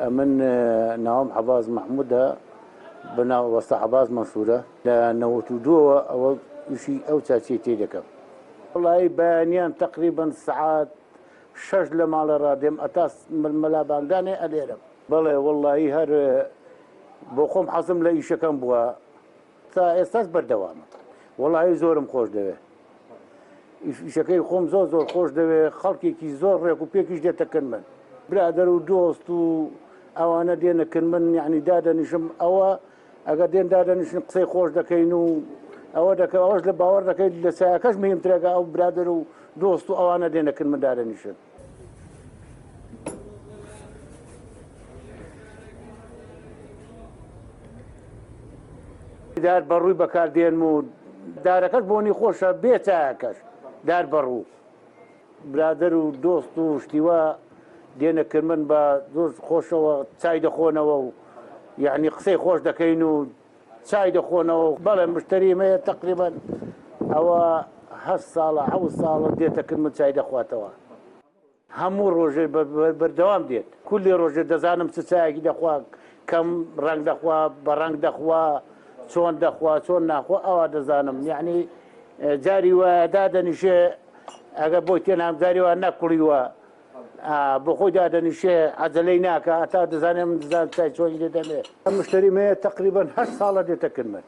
من ناوم حباز محمودها بنا وسط حباز منصورة لأنه تدوه أو شيء أو تأتي لك والله بانيان تقريبا ساعات شش لما على رادم أتاس من الملابان داني أليرم بله والله هر بخوم حزم لإيش كان بوا تا أساس بالدوام والله زورم خوش دوه شكل خوم زور خوش دوه خلقي كي زور ركوبي كيش ده تكمل برادر ودوست أوانا دينا كنمن يعني دادا نشم أوا أقدين دادا نشم قصي خوش دكينو أوا دك أوش لباور دكين لساكش مهم ترجع أو برادر ودوست أوانا دينا كنمن دادا نشم دار بروي بكار دين مو داركش بوني خوشة بيتاكش دار برو برادر ودوست واشتوا دينا كرمن با دوز خوشة وتسايد خونا و يعني قصي خوش دكينو تسايد خونا بلا مشتري ما تقريبا أو هالصالة أو الصالة ديتا كرمن تسايد خواتوا همو روجي بردوام ديت كل روجي دزانم تسايد دخوا كم رنگ دخوا برنگ دخوا شون دخوا شون نخوا أو دزانم يعني جاري ودادا نشي أجا بوتين هم جاري وناكلي و بخود هذا الشيء عزليناك أتا دزانم دزان تاي شوي دني المشتري ما تقريبا هالصالة دي تكرمن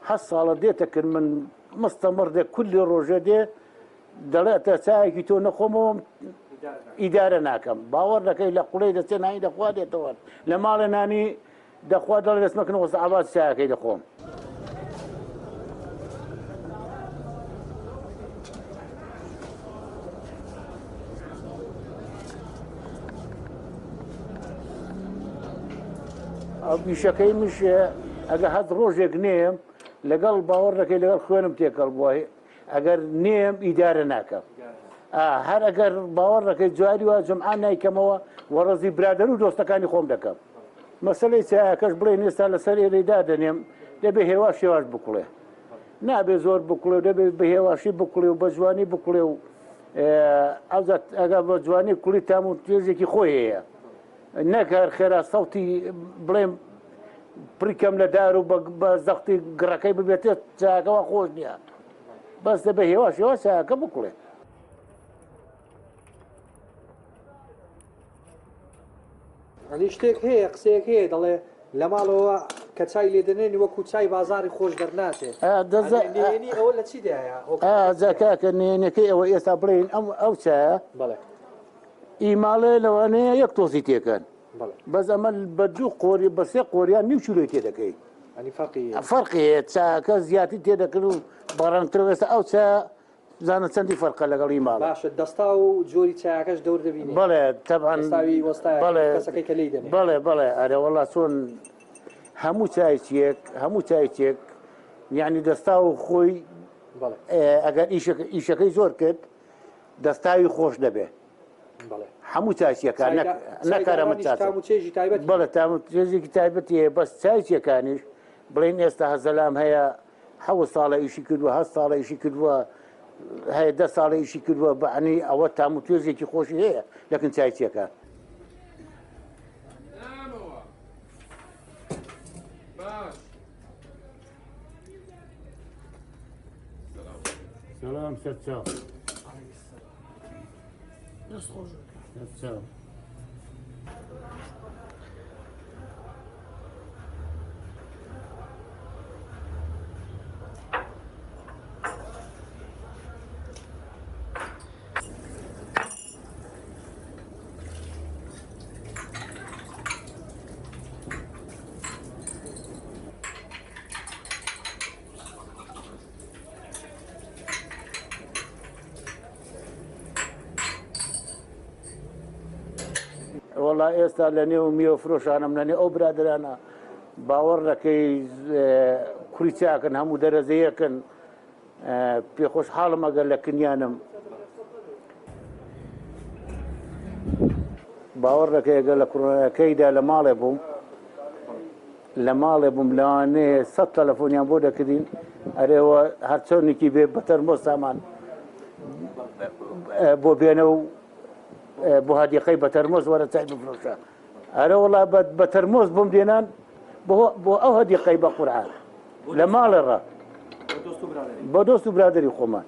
هالصالة دي تكرمن مستمر ده كل روجة دي دلات ساي كيتو نخمو إدارة ناكم باور لك إلى قليل دستنا عند أخواتي توان لما لناني دخوات دل اسمك نوص عباد ساي كيد خوم بشكل مش أجا هاد روجك نيم لقال باور لك لقال خوانم تيكل بوهي أجر نيم إدارة ناكم هر أجر باور لك جواري وجمعان نايكم هو ورزي برادر ودوست كاني خوم دكم مسألة ساكش بلين يستاهل سرير إدارة نيم دبي هواش يواش بكله نبي زور بكله دبي بهواشي بكله وبجواني بكله أوزت أجا بجواني كل تامو تيجي كي خويه نكر خير صوتي بلين بريكم لدارو بزختي قرقي ببيتي ساكا وخوشنيا بس ده بهواش يواش ساكا بكله يعني اشتيك هي قصيك هي ضل لما لو كتاي لدنين وكو تاي بازاري خوش درناسه يعني اولا تشي يا زكاك اني كي ويسابرين او سا بله ايماله لو انا يكتوسي تيكن بله بس امل بدو قوري بس قوريا نيوشلو تيدكي يعني فرقي ساكا زيادتي تيدكلو باران تروس او سا زانت سندي فرق لقال ايماله باش الدستاو جوري تاعكش دور دبيني بله طبعا دستاوي وسطا بله كسكي كليدني بله انا والله سون همو تايتيك يعني دستاو خوي بله اگر ایشکی زور کرد دستاوی خوش دبه بله همو تايتيك نكرم تاسع تامو تشي تايبتي بله تامو تشي تايبتي بس تايتيكانيش بلين استا سلام هي حو صاله ايشي كدوا ها صاله ايشي كدوا هي ده صاله ايشي كدوا بعني او تامو تشي كي خوش هي لكن تايتيك سلام ستة ستة والله استعلني وميو فروش أنا منني أو برادر أنا باور لكي كريتشا كان هم درزية كان بيخش حال ما قال لكن يانم باور لكي قال لك كيدا لمالبهم لاني 100 تلفون ينبودا كدين أريوا هرتوني كي بتر مسامان بو بينو بو هادي قيبة ترمز ولا تعب فروشة ئەرە وڵا بە تەرمۆز بۆم دێنان بۆ ئەو هەدیقەی بە قورعان لە ماڵێڕە بۆ دۆست و برادەری خۆمان.